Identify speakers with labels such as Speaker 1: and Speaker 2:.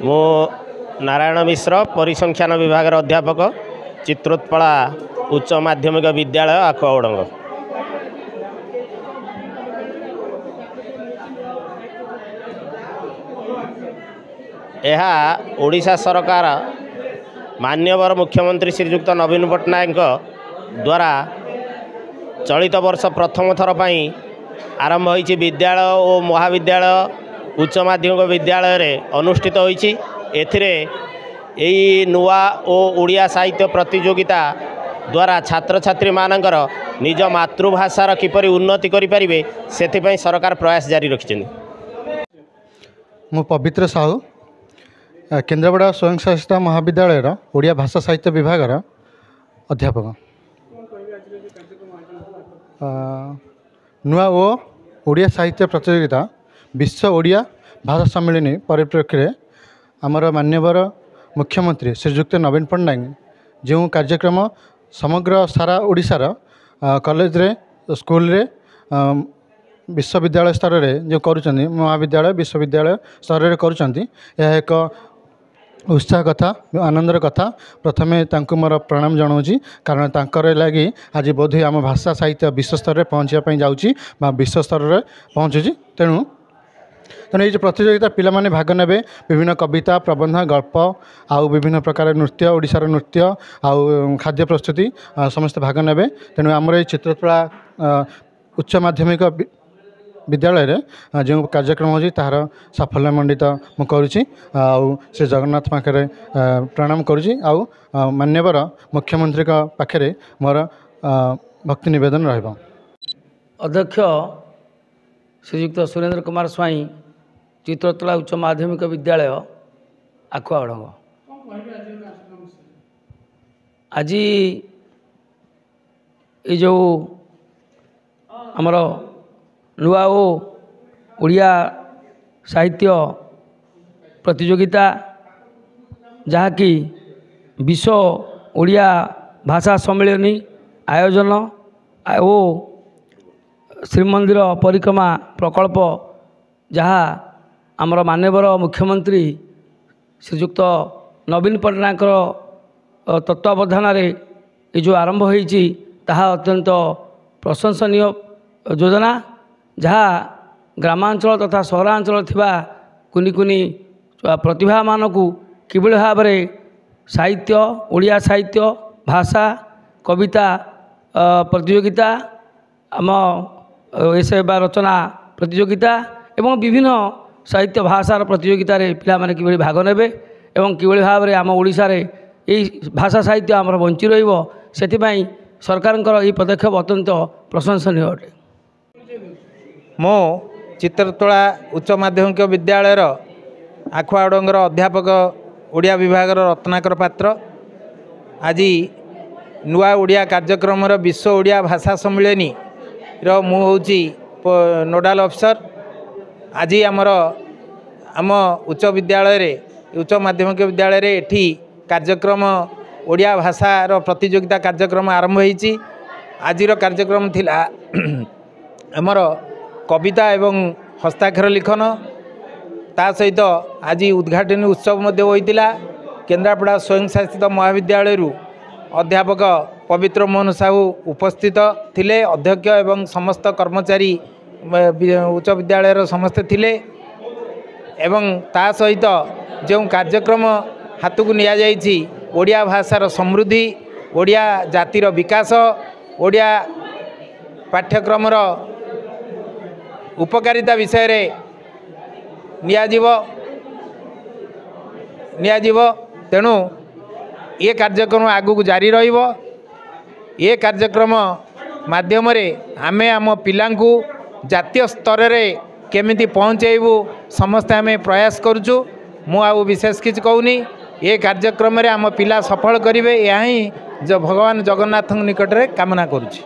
Speaker 1: मु नारायण मिश्र परिसंख्यान विभाग अध्यापक चित्रोत्पला उच्च माध्यमिक विद्यालय आखुआओडंग। यह ओडिशा सरकार मान्यवर मुख्यमंत्री श्रीजुक्त नवीन पट्टनायक द्वारा चलित वर्ष प्रथम थर पर आरंभ होइछि विद्यालय और महाविद्यालय उच्च माध्यमिक विद्यालय रे अनुष्ठित होइछि। एथिरे एई नुआ और ओडिया साहित्य प्रतियोगिता द्वारा छात्र छात्री मानकर निज मातृभाषार किपरि उन्नति करि परिबे सेथिपई सरकार प्रयास जारी रखिछन्ति।
Speaker 2: मु पवित्र साहू केन्द्रापड़ा स्वयं शासित महाविद्यालय ओडिया भाषा साहित्य विभाग अध्यापक। नुआ ओ ओडिया साहित्य प्रतियोगिता विश्व ओडिया भाषा सम्मेलन परिप्रेक्षी में आमर मान्यवर मुख्यमंत्री श्रीजुक्त नवीन पट्टनायक जो कार्यक्रम समग्र सारा ओडिशार कॉलेज रे स्कूल रे विश्वविद्यालय स्तर में जो करुँच महाविद्यालय विश्वविद्यालय स्तर में करुँच एक उत्साह कथा आनंदर कथा। प्रथमे तांको मोर प्रणाम जनाऊँगी कारण तांकर लगी आज बोधे आम भाषा साहित्य विश्व स्तर में पहुँचापी जाऊँगी विश्व स्तर में पहुँचुची। तेणु ये प्रतियोगिता पिला माने भाग नेबे विभिन्न कविता प्रबंध गल्प आउ विभिन्न प्रकार नृत्य ओडिशार नृत्य आउ खाद्य प्रस्तुति समस्त भाग नेबे। तेणु आमर ये चित्रोत्पला उच्च माध्यमिक विद्यालय रे जो कार्यक्रम होची तार साफल्य मंडित मु करुची आउ से जगन्नाथ पाखे प्रणाम करुची आउ मान्यवर मुख्यमंत्री का पाखे मोर भक्ति निवेदन रहबा।
Speaker 3: अध्यक्ष श्रीयुक्त सुरेंद्र कुमार स्वाई चित्रोत्पला उच्च माध्यमिक विद्यालय आखुआओडंग। आज ये जो आमर नुआ ओ ओडिया साहित्य प्रतियोगिता जहाँकि विश्व ओडिया भाषा सम्मेलन आयोजन ओ श्रीमंदिर परिक्रमा प्रकल्प जहाँ आमर मान्यवर मुख्यमंत्री श्रीजुक्त नवीन पट्टनायक तत्वावधान ये जो आरंभ होइछि ताहा अत्यंत प्रशंसनीय योजना जहाँ ग्रामांचल तथा सहरांचल थिबा कुनी कुनी प्रतिभा मानकु किभଳି भाବରେ साहित्य ओडिया साहित्य भाषा कविता प्रतियोगिता आम एसे रचना प्रतियोगिता एवं विभिन्न साहित्य भाषार प्रतियोगिता रे पिला माने किभଳି भाग नेबे एवं किभଳି भाବରେ आम ओडिशा रे एई भाषा साहित्य आमर बंची रहिबो सेथिपई सरकारଙ୍କର ଏହି पदक्षेप अत्यंत प्रशंसनीय अटे।
Speaker 4: मो चित्रोत्पला उच्च माध्यमिक विद्यालय आखुआओडंगर अध्यापक ओडिया विभाग रत्नाकर पात्र आज नुआ ओडिया कार्यक्रम विश्व ओडिया भाषा सम्मेलन मु होची नोडाल अफिसर। आज आम उच्च विद्यालय उच्च माध्यमिक विद्यालय एठी कार्यक्रम ओडिया भाषार प्रतियोगिता कार्यक्रम आरंभ होइछि। आजिर कार्यक्रम थिला आमर कविता एवं हस्ताक्षर लिखन ता सहित आज उद्घाटन उत्सव मध्य होइतिला। केन्द्रापड़ा स्वयं शासित महाविद्यालय अध्यापक पवित्र मोहन साहू उपस्थित थिले अध्यक्ष एवं समस्त कर्मचारी उच्च विद्यालय समस्ते थिले एवं ता सहित जो कार्यक्रम हाथ को निया जाइछि ओडिया भाषार समृद्धि ओडिया जातिर विकास ओडिया पाठ्यक्रमर उपकारिता विषय रे नियाजिव तेणु ये कार्यक्रम आगु जारी रहिबो। ये कार्यक्रम माध्यम रे आमे आम पिलांकु जातीय स्तर रे केमिति पहुँचेबू समस्ते आमे प्रयास करुचु। मु आउ विशेष किछ कहूनी ये कार्यक्रम रे आम पिला सफल करिवे या ही भगवान जगन्नाथ निकट रे कामना करुछि।